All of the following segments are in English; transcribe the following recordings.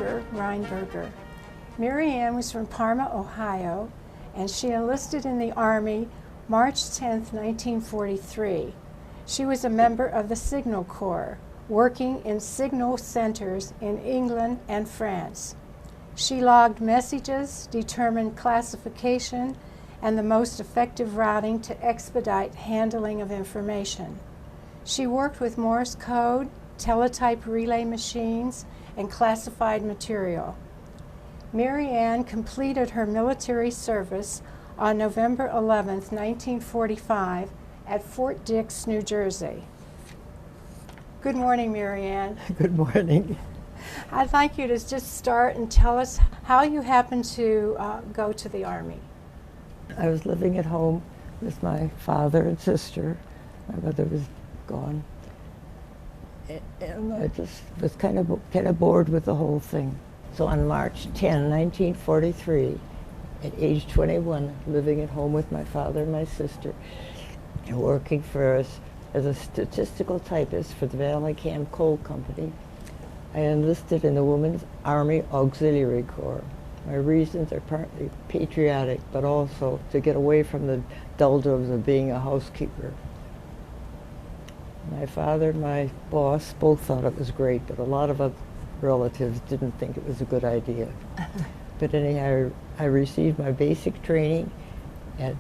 Reinberger. Mary Ann was from Parma, Ohio, and she enlisted in the Army March 10, 1943. She was a member of the Signal Corps, working in signal centers in England and France. She logged messages, determined classification, and the most effective routing to expedite handling of information. She worked with Morse code, teletype relay machines, and classified material. Mary Ann completed her military service on November 11, 1945, at Fort Dix, New Jersey. Good morning, Mary Ann. Good morning. I'd like you to just start and tell us how you happened to go to the Army. I was living at home with my father and sister. My mother was gone. And I just was kind of bored with the whole thing. So on March 10, 1943, at age 21, living at home with my father and my sister, and working for us as a statistical typist for the Valley Camp Coal Company, I enlisted in the Women's Army Auxiliary Corps. My reasons are partly patriotic, but also to get away from the doldrums of being a housekeeper. My father and my boss both thought it was great, but a lot of other relatives didn't think it was a good idea. But anyhow, I received my basic training at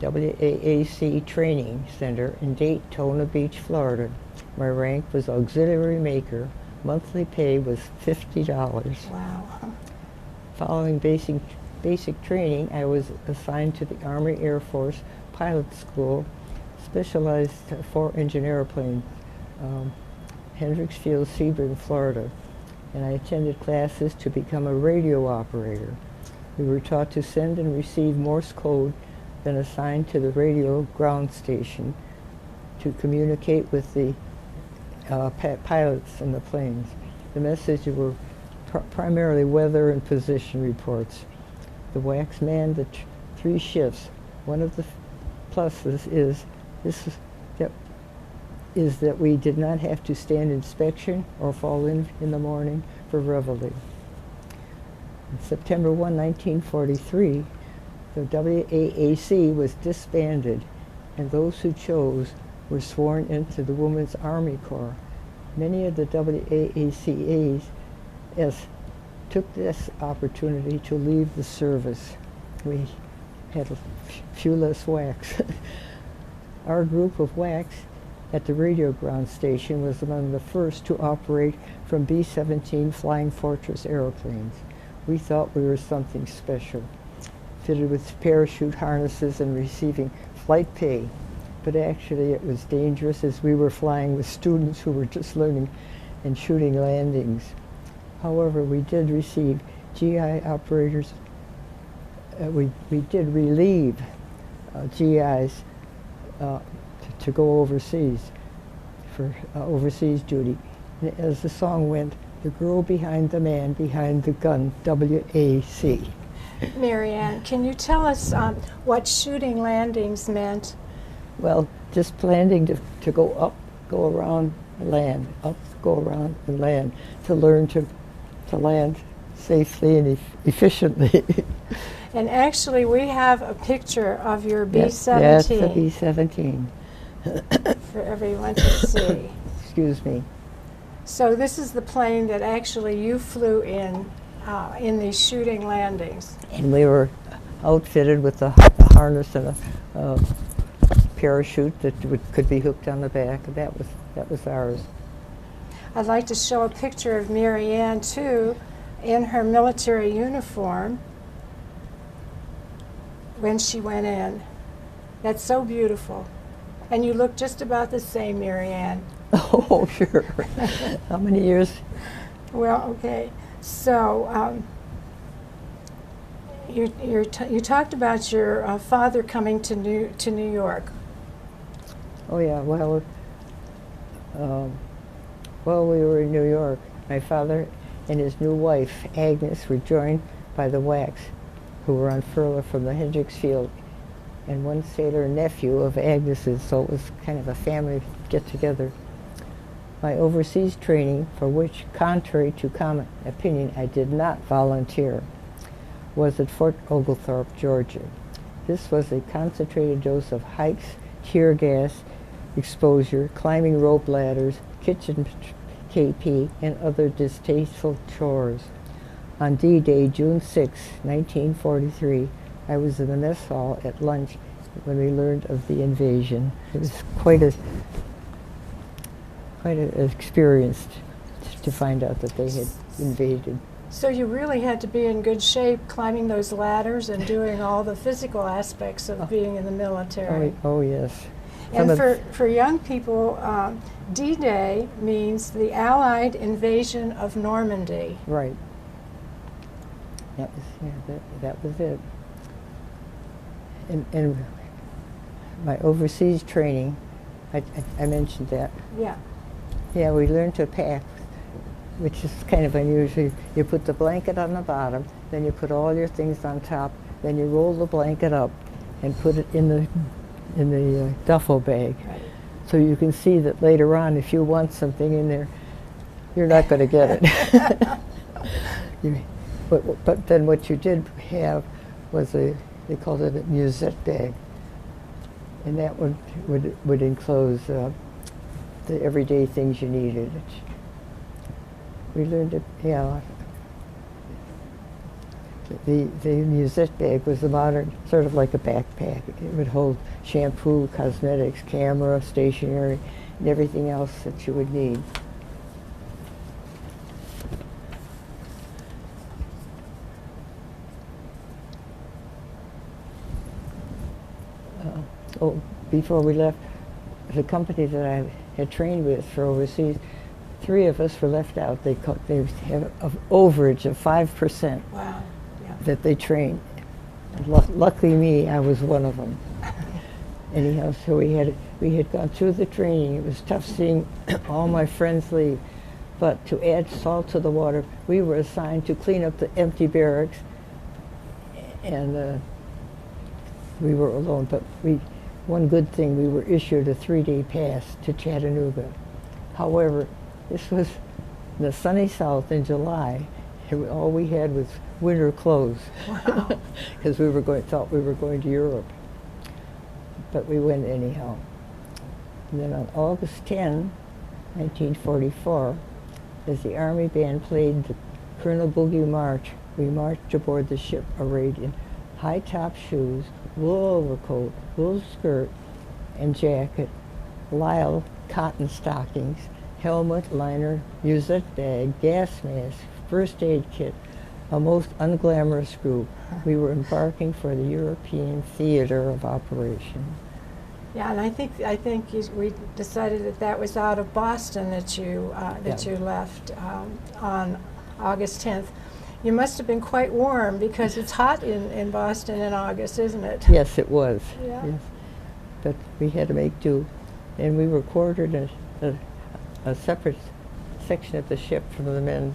WWII Training Center in Daytona Beach, Florida. My rank was auxiliary maker. Monthly pay was $50. Wow. Following basic training, I was assigned to the Army Air Force Pilot School, specialized for engine airplanes, Hendricks Field, Sebring, Florida. And I attended classes to become a radio operator. We were taught to send and receive Morse code, then assigned to the radio ground station to communicate with the pilots in the planes. The messages were primarily weather and position reports. The WWII manned the 3 shifts. One of the pluses is that we did not have to stand inspection or fall in the morning for reveille. On September 1, 1943, the WAAC was disbanded, and those who chose were sworn into the Women's Army Corps. Many of the WAACAs took this opportunity to leave the service. We had a few less WWICs. Our group of WWICs at the radio ground station was among the first to operate from B-17 Flying Fortress airplanes. We thought we were something special, fitted with parachute harnesses and receiving flight pay. But actually it was dangerous, as we were flying with students who were just learning and shooting landings. However, we did receive GI operators. We did relieve GIs to go overseas for overseas duty. And as the song went, the girl behind the man behind the gun, WAC. Mary Ann, can you tell us what shooting landings meant? Well, just landing to go up, go around, land, up, go around, and land, to learn to land safely and efficiently. And actually, we have a picture of your B-17. That's the B-17. For everyone to see. Excuse me. So this is the plane that actually you flew in these shooting landings. And we were outfitted with a harness and a parachute that could be hooked on the back. That was ours. I'd like to show a picture of Mary Ann, too, in her military uniform when she went in. That's so beautiful. And you look just about the same, Mary Ann. Oh, sure. How many years? Well, okay. So you talked about your father coming to New York. Oh yeah. Well, while we were in New York, my father and his new wife Agnes were joined by the WWICs, who were on furlough from the Hendricks Field, and one sailor nephew of Agnes's, so it was kind of a family get-together. My overseas training, for which, contrary to common opinion, I did not volunteer, was at Fort Oglethorpe, Georgia. This was a concentrated dose of hikes, tear gas exposure, climbing rope ladders, kitchen KP, and other distasteful chores. On D-Day, June 6, 1943, I was in the mess hall at lunch when we learned of the invasion. It was quite an experience to find out that they had invaded. So you really had to be in good shape climbing those ladders and doing all the physical aspects of being in the military. Oh yes. And for young people, D-Day means the Allied invasion of Normandy. Right. That was it. And my overseas training, I mentioned that. Yeah. Yeah, we learned to pack, which is kind of unusual. You put the blanket on the bottom, then you put all your things on top, then you roll the blanket up and put it in the duffel bag. Right. So you can see that later on, if you want something in there, you're not going to get it. But then what you did have was they called it a musette bag, and that would enclose the everyday things you needed. We learned it, yeah. The musette bag was a modern, sort of like a backpack. It would hold shampoo, cosmetics, camera, stationery, and everything else that you would need. Before we left, the company that I had trained with for overseas, 3 of us were left out. They have an overage of 5%. Wow. Yeah. That they trained. Luckily me, I was one of them. Anyhow, so we had gone through the training. It was tough seeing all my friends leave. But to add salt to the water, we were assigned to clean up the empty barracks, and we were alone. But one good thing, we were issued a 3-day pass to Chattanooga. However, this was in the sunny South in July. All we had was winter clothes. Wow. Because thought we were going to Europe. But we went anyhow. And then on August 10, 1944, as the Army band played the Colonel Boogie March, we marched aboard the ship arrayed in high-top shoes, wool overcoat, wool skirt and jacket, lisle cotton stockings, helmet, liner, musette bag, gas mask, first aid kit, a most unglamorous group. We were embarking for the European theater of operation. Yeah, and I think we decided that was out of Boston that you left on August 10th. You must have been quite warm because it's hot in Boston in August, isn't it? Yes, it was. Yeah. Yes. But we had to make do. And we were quartered in a separate section of the ship from the men,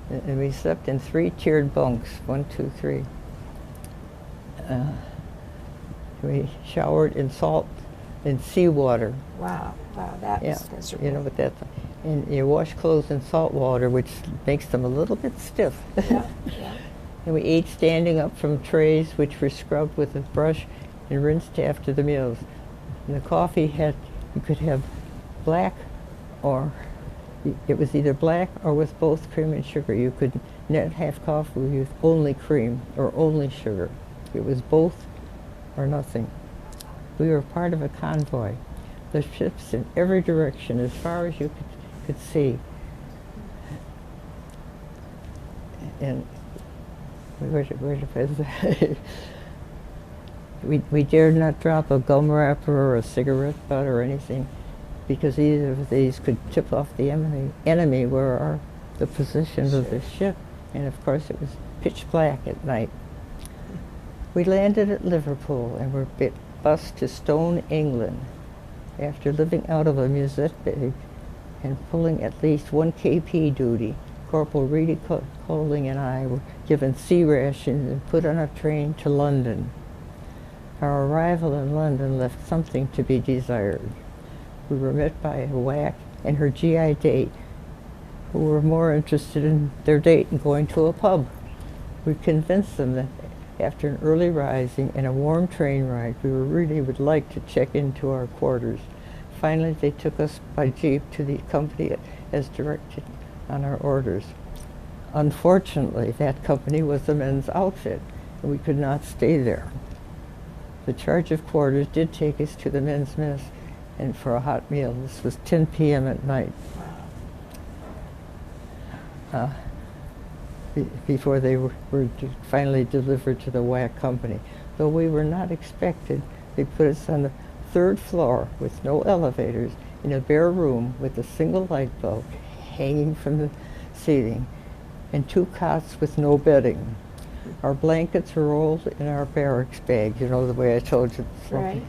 and we slept in 3 tiered bunks, 1, 2, 3. We showered in salt and seawater. Wow, that was miserable. You know, but that's, and you wash clothes in salt water, which makes them a little bit stiff. Yeah, yeah. And we ate standing up from trays, which were scrubbed with a brush and rinsed after the meals. And the coffee you could have black, or it was either black or with both cream and sugar. You could not have coffee with only cream or only sugar. It was both or nothing. We were part of a convoy. The ships in every direction, as far as you could see. And we dared not drop a gum wrapper or a cigarette butt or anything, because either of these could tip off the enemy where the positions of the ship. And of course it was pitch black at night. We landed at Liverpool and were bused to Stone, England. After living out of a musette bag and pulling at least 1 KP duty, Corporal Reedy Coling and I were given sea rations and put on a train to London. Our arrival in London left something to be desired. We were met by a and her GI date, who were more interested in their date and going to a pub. We convinced them that after an early rising and a warm train ride, we really would like to check into our quarters. Finally, they took us by jeep to the company as directed on our orders. Unfortunately, that company was the men's outfit, and we could not stay there. The charge of quarters did take us to the men's mess and for a hot meal. This was 10 p.m. at night. Before they were finally delivered to the WWII company. Though we were not expected, they put us on the 3rd floor with no elevators in a bare room with a single light bulb hanging from the ceiling and 2 cots with no bedding. Our blankets were rolled in our barracks bag, you know, the way I told you. Right.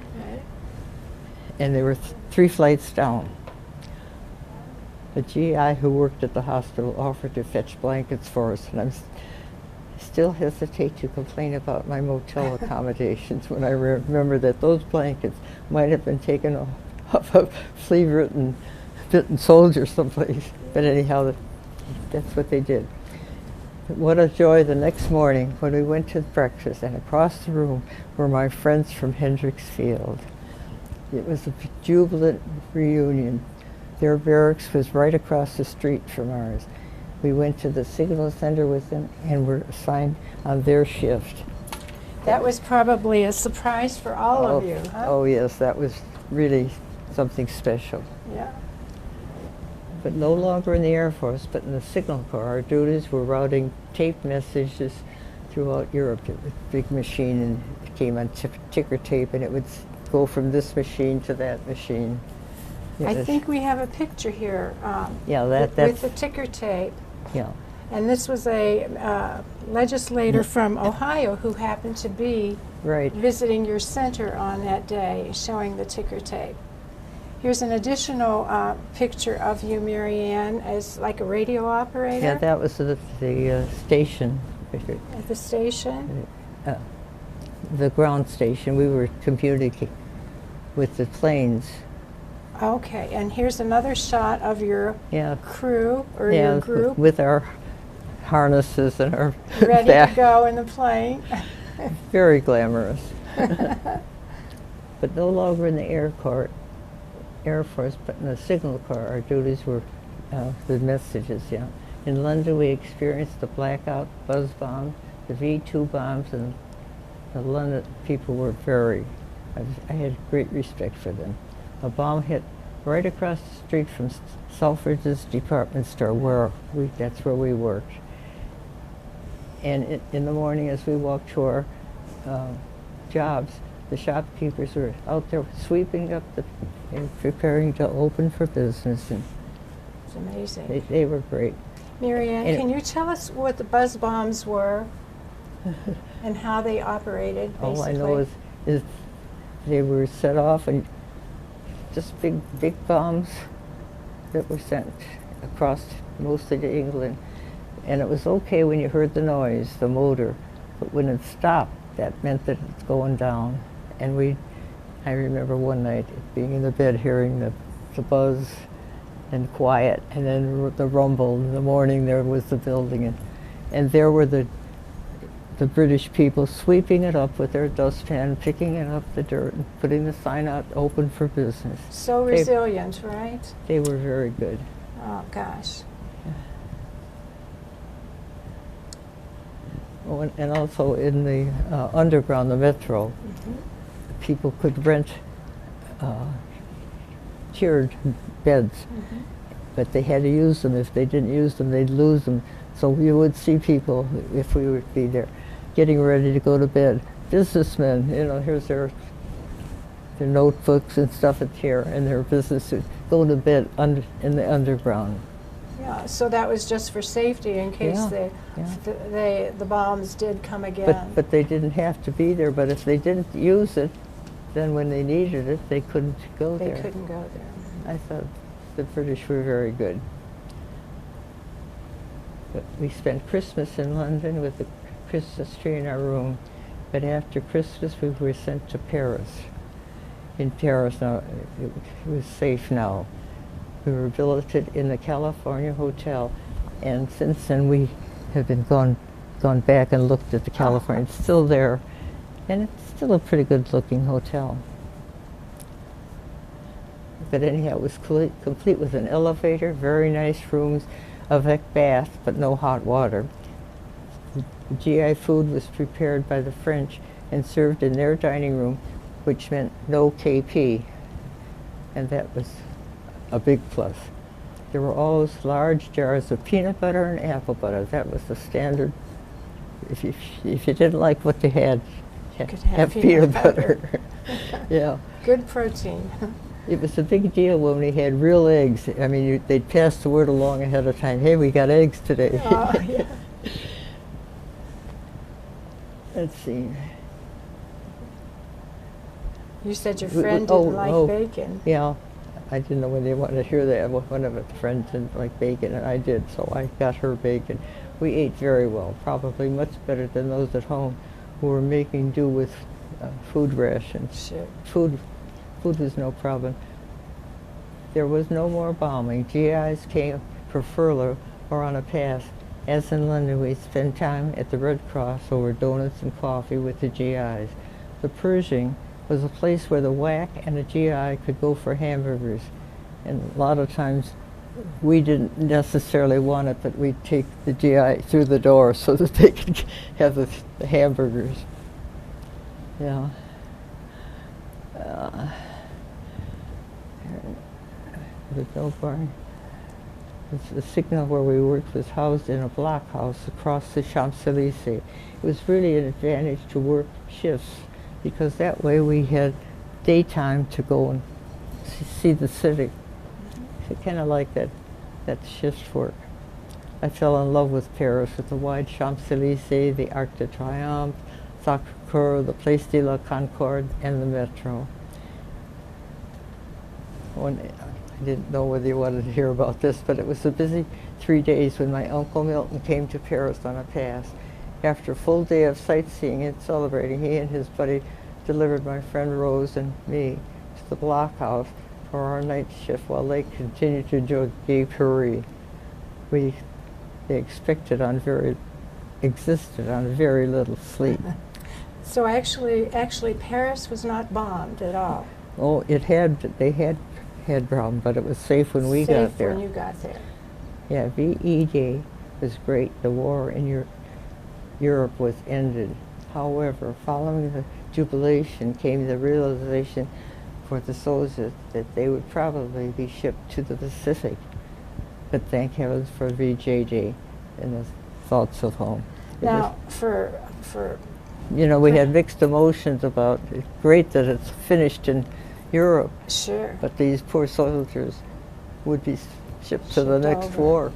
And they were 3 flights down. The GI who worked at the hospital offered to fetch blankets for us, and I still hesitate to complain about my motel accommodations when I remember that those blankets might have been taken off a flea-bitten soldier someplace. But anyhow, that's what they did. But what a joy the next morning when we went to breakfast, and across the room were my friends from Hendricksfield. It was a jubilant reunion. Their barracks was right across the street from ours. We went to the signal center with them and were assigned on their shift. That was probably a surprise for all of you, huh? Oh yes, that was really something special. Yeah. But no longer in the Air Force, but in the Signal Corps. Our duties were routing tape messages throughout Europe. It was a big machine, and it came on ticker tape, and it would go from this machine to that machine. I think we have a picture here Yeah, with that's the ticker tape. yeah. And this was a legislator from Ohio who happened to be Right. visiting your center on that day, showing the ticker tape. Here's an additional picture of you, Mary Ann, as like a radio operator Yeah, that was the station, at the station. the ground station. We were communicating with the planes. Okay, and here's another shot of your Yeah, crew or yeah, your group with our harnesses and our ready back. to go in the plane. Very glamorous. But no longer in the Air Force, but in the Signal Corps. Our duties were the messages, yeah. In London, we experienced the blackout buzz bomb, the V2 bombs, and the London people were I had great respect for them. A bomb hit right across the street from Selfridge's department store, that's where we worked. And in the morning, as we walked to our jobs, the shopkeepers were out there sweeping up and preparing to open for business. And It's amazing. they were great. Mary Ann, And can you tell us what the buzz bombs were and how they operated, basically? All I know is they were set off, and just big bombs that were sent across mostly to England. And it was okay when you heard the noise, the motor, but when it stopped, that meant that it's going down. And I remember one night being in the bed hearing the buzz and quiet, and then the rumble. In the morning there was the building, and there were the British people sweeping it up with their dustpan, picking it up the dirt, and putting the sign out, open for business. So resilient, right? They were very good. Oh, gosh. Oh, and also in the underground, the metro, people could rent tiered beds, but they had to use them. If they didn't use them, they'd lose them. So you would see people, if we would be there, getting ready to go to bed. Businessmen, here's their notebooks and stuff here, and their business suits, go to bed in the underground. Yeah, so that was just for safety in case the bombs did come again. But they didn't have to be there. But if they didn't use it, then when they needed it, they couldn't go there. They couldn't go there. I thought the British were very good. But we spent Christmas in London with the Christmas tree in our room. But after Christmas, we were sent to Paris. In Paris, now it was safe now. We were billeted in the California Hotel, and since then we have been gone back and looked at the California. It's still there, and it's still a pretty good-looking hotel. But anyhow, it was complete with an elevator, very nice rooms, a bath, but no hot water. The GI food was prepared by the French and served in their dining room, which meant no KP, and that was a big plus. There were always large jars of peanut butter and apple butter. That was the standard. If you didn't like what they had, you could have peanut butter. Yeah. Good protein. It was a big deal when we had real eggs. I mean, they'd pass the word along ahead of time. Hey, we got eggs today. Oh, yeah. Let's see. You said your friend didn't like bacon. Yeah. I didn't know when they wanted to hear that. One of the friends didn't like bacon, and I did, so I got her bacon. We ate very well, probably much better than those at home who were making do with food rations. Sure. Food was no problem. There was no more bombing. GIs came for furlough or on a pass. As in London, we spent time at the Red Cross over donuts and coffee with the GIs. The Pershing was a place where the WWII and the GI could go for hamburgers. And a lot of times we didn't necessarily want it, but we'd take the GI through the door so that they could have the hamburgers. Yeah. The no barn. The signal where we worked was housed in a blockhouse across the Champs-Élysées. It was really an advantage to work shifts, because that way we had daytime to go and see the city. I kind of like that shift work. I fell in love with Paris, with the wide Champs-Élysées, the Arc de Triomphe, Sacré-Cœur, the Place de la Concorde, and the metro. I didn't know whether you wanted to hear about this, but it was a busy 3 days when my Uncle Milton came to Paris on a pass. After a full day of sightseeing and celebrating, he and his buddy delivered my friend Rose and me to the blockhouse for our night shift while they continued to enjoy Gay Paris. They existed on very little sleep. So actually Paris was not bombed at all. Oh, they had problems, but it was safe when we got there. Safe when you got there. Yeah, WWII Day was great. The war in Europe was ended. However, following the jubilation came the realization for the soldiers that they would probably be shipped to the Pacific. But thank heavens for VJ Day and the thoughts of home. Now, we had mixed emotions about it. Great that it's finished in Europe. Sure. But these poor soldiers would be shipped to the next war.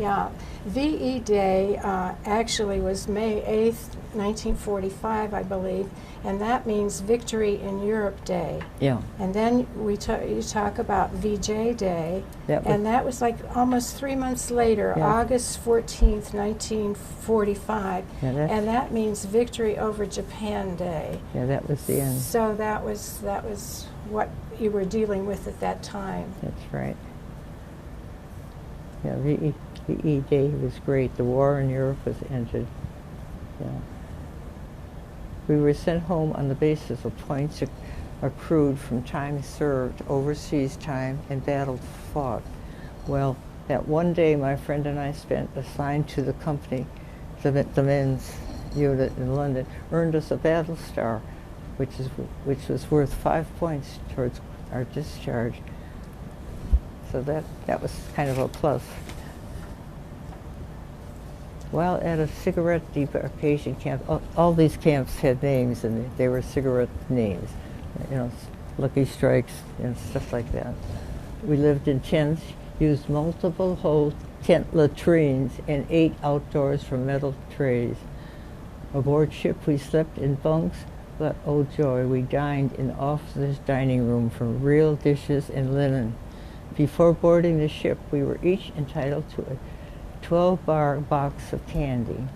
Yeah. VE Day actually was May 8th, 1945, I believe, and that means Victory in Europe Day. Yeah. And then you talk about VJ Day, and that was like almost 3 months later, yeah. August 14th, 1945, yeah, and that means Victory over Japan Day. Yeah, that was the end. So that was what you were dealing with at that time. That's right. Yeah, VE Day was great. The war in Europe was ended. Yeah. We were sent home on the basis of points accrued from time served, overseas time, and battle fought. Well, that one day my friend and I spent assigned to the company, the men's unit in London, earned us a battle star, which was worth 5 points towards our discharge. So that was kind of a plus. While at a cigarette debarkation camp, all these camps had names, and they were cigarette names, Lucky Strikes and stuff like that. We lived in tents, used multiple hole tent latrines, and ate outdoors from metal trays. Aboard ship, we slept in bunks, but oh joy, we dined in the officers' dining room from real dishes and linen. Before boarding the ship, we were each entitled to a 12-bar box of candy.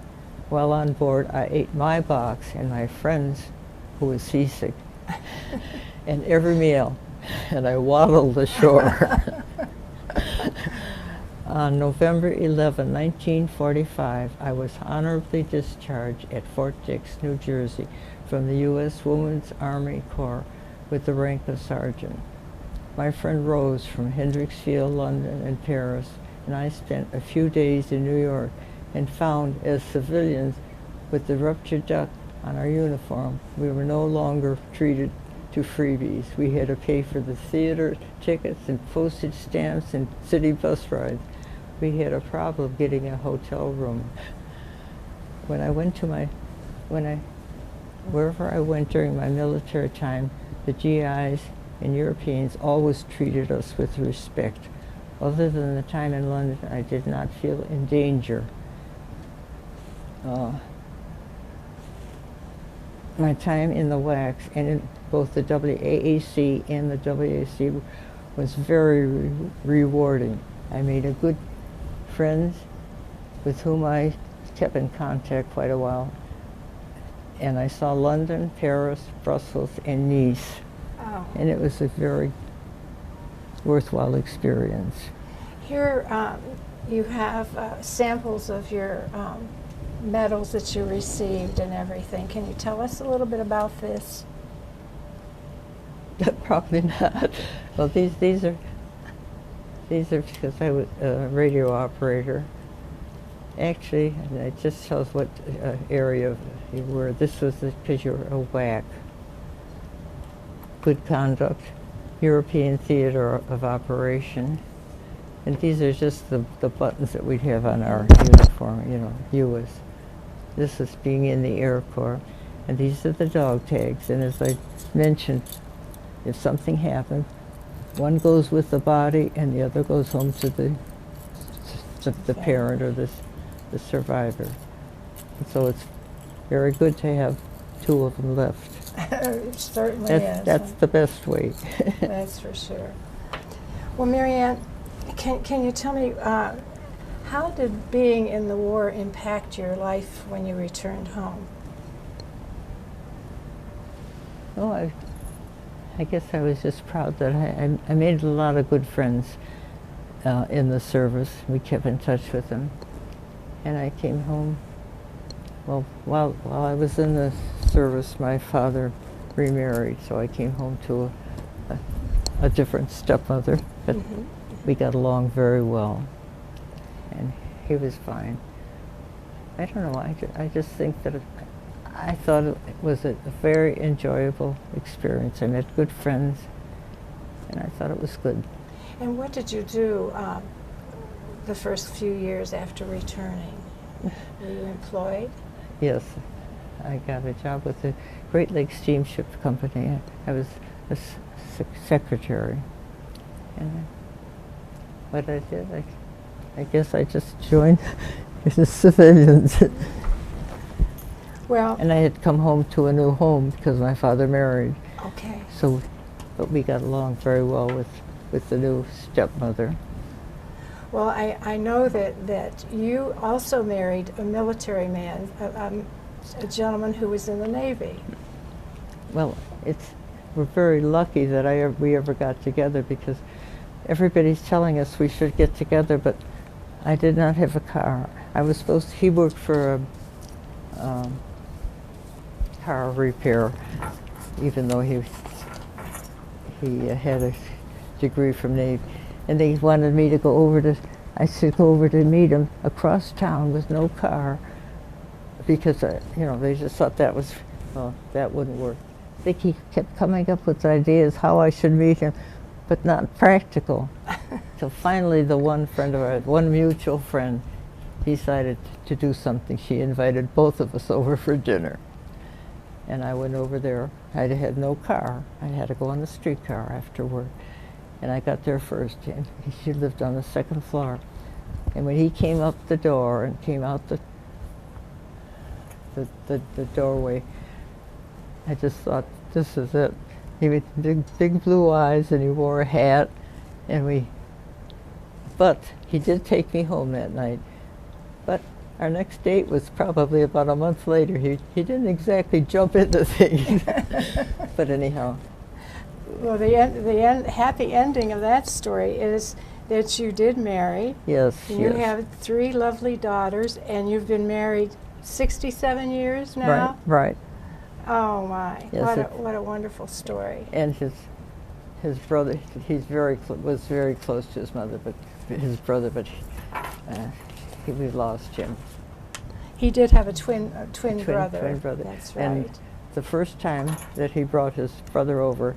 While on board, I ate my box and my friend's, who was seasick, and every meal, and I waddled ashore. On November 11, 1945, I was honorably discharged at Fort Dix, New Jersey, from the U.S. Women's Army Corps with the rank of sergeant. My friend Rose from Hendricksfield, London, and Paris, and I spent a few days in New York and found, as civilians, with the ruptured duct on our uniform, we were no longer treated to freebies. We had to pay for the theater tickets and postage stamps and city bus rides. We had a problem getting a hotel room. When I went to wherever I went during my military time, the GIs and Europeans always treated us with respect. Other than the time in London, I did not feel in danger. My time in the WACs and in both the WAAC and the WAC was very rewarding. I made a good friends with whom I kept in contact quite a while. And I saw London, Paris, Brussels, and Nice. Oh. And it was a very worthwhile experience. Here you have samples of your medals that you received and everything. Can you tell us a little bit about this? Probably not. Well, these are because I was a radio operator. Actually, it just tells what area you were. This was because you're a WAC. Good conduct, European Theater of Operation. And these are just the buttons that we'd have on our uniform, you know, US. This is being in the Air Corps. And these are the dog tags. And as I mentioned, if something happened, one goes with the body and the other goes home to the parent or the survivor. And so it's very good to have two of them left. It certainly is. That's the best way. That's for sure. Well, Marianne, can you tell me, how did being in the war impact your life when you returned home? Oh, I guess I was just proud that I made a lot of good friends in the service. We kept in touch with them. And I came home, well, while I was in the service, my father remarried, so I came home to a different stepmother, but we got along very well, and he was fine. I don't know, I just think that I thought it was a very enjoyable experience. I met good friends, and I thought it was good. And what did you do the first few years after returning? Were you employed? Yes, I got a job with the Great Lakes Steamship Company. I was a secretary. And what I did, I guess I just joined the civilians. Well, and I had come home to a new home because my father married. Okay. So, but we got along very well with the new stepmother. Well, I know that you also married a military man, a gentleman who was in the Navy. Well, we're very lucky that we ever got together, because everybody's telling us we should get together, but I did not have a car. He worked for a car repair, even though he had a degree from Navy. And they wanted me to go over I should go over to meet him across town with no car, because, they just thought that wouldn't work. I think he kept coming up with ideas how I should meet him, but not practical. So finally the one friend of ours, one mutual friend, decided to do something. She invited both of us over for dinner. And I went over there. I had no car. I had to go on the streetcar after work. And I got there first, and she lived on the second floor. And when he came up the door and came out the doorway, I just thought, this is it. He had big blue eyes, and he wore a hat, but he did take me home that night. But our next date was probably about a month later. He didn't exactly jump into things. But anyhow. Well, the happy ending of that story is that you did marry. Yes, And you yes. have 3 lovely daughters, and you've been married 67 years now? Right. Oh my, Yes, what a wonderful story. And his brother, was very close to his mother, but his brother, but we lost him. He did have a twin brother. Twin brother. That's right. And the first time that he brought his brother over,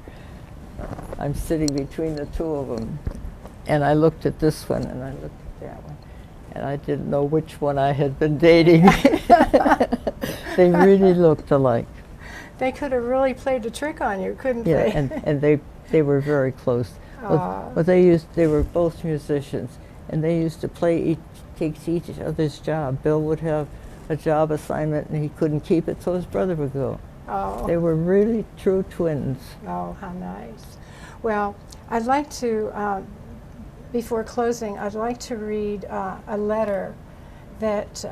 I'm sitting between the two of them, and I looked at this one and I looked at that one, and I didn't know which one I had been dating. They really looked alike. They could have really played a trick on you, couldn't Yeah, they? and they were very close. Well, they were both musicians, and they used to take each other's job. Bill would have a job assignment and he couldn't keep it, so his brother would go. Oh. They were really true twins. Oh, how nice. Well, I'd like to, before closing, I'd like to read a letter that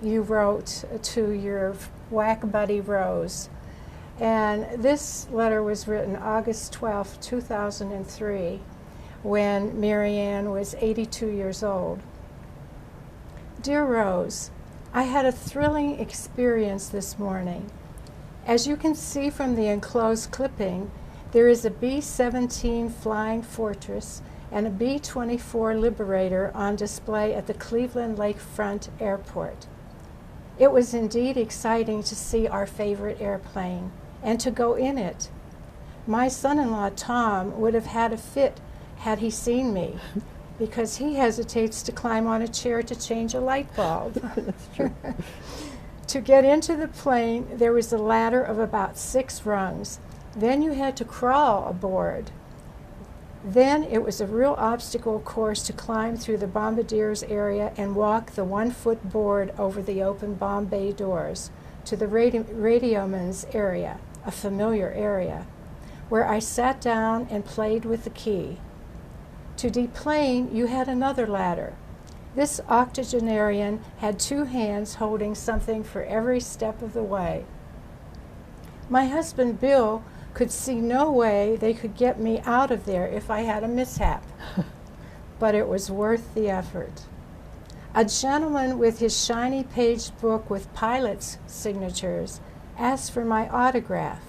you wrote to your whack buddy Rose. And this letter was written August 12, 2003, when Mary Ann was 82 years old. Dear Rose, I had a thrilling experience this morning. As you can see from the enclosed clipping, there is a B-17 Flying Fortress and a B-24 Liberator on display at the Cleveland Lakefront Airport. It was indeed exciting to see our favorite airplane and to go in it. My son-in-law Tom would have had a fit had he seen me, because he hesitates to climb on a chair to change a light bulb. That's true. To get into the plane, there was a ladder of about 6 rungs. Then you had to crawl aboard. Then it was a real obstacle course to climb through the bombardier's area and walk the 1-foot board over the open bomb bay doors to the radioman's area, a familiar area, where I sat down and played with the key. To deplane, you had another ladder. This octogenarian had 2 hands holding something for every step of the way. My husband Bill could see no way they could get me out of there if I had a mishap, but it was worth the effort. A gentleman with his shiny page book with pilots' signatures asked for my autograph.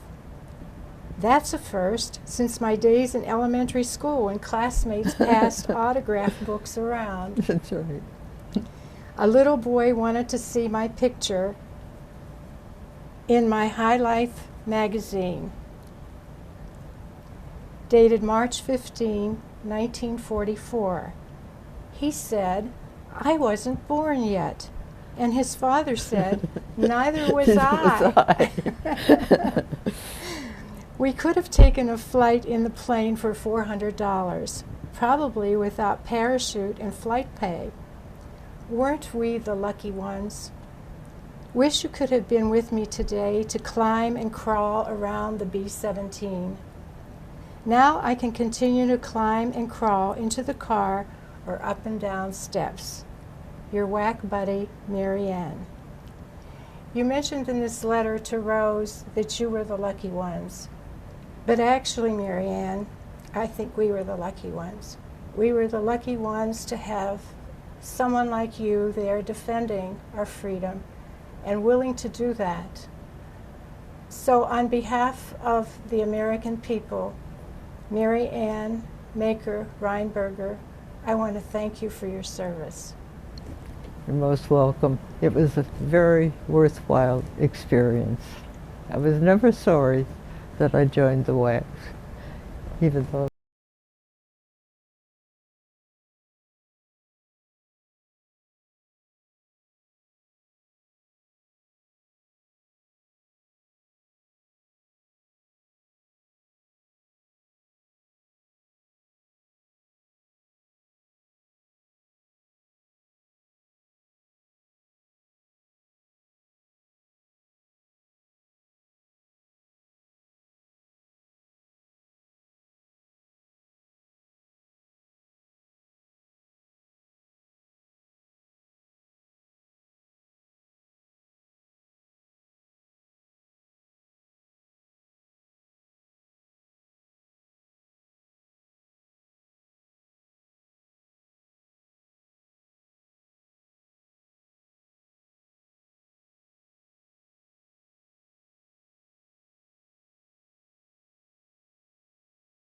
That's a first, since my days in elementary school when classmates passed autograph books around. That's right. A little boy wanted to see my picture in my High Life magazine, dated March 15, 1944. He said, I wasn't born yet. And his father said, neither was I. We could have taken a flight in the plane for $400, probably without parachute and flight pay. Weren't we the lucky ones? Wish you could have been with me today to climb and crawl around the B-17. Now I can continue to climb and crawl into the car or up and down steps. Your whack buddy, Mary Ann. You mentioned in this letter to Rose that you were the lucky ones. But actually, Mary Ann, I think we were the lucky ones. We were the lucky ones to have someone like you there defending our freedom and willing to do that. So on behalf of the American people, Mary Ann Maker Reinberger, I want to thank you for your service. You're most welcome. It was a very worthwhile experience. I was never sorry that I joined the WWII, even though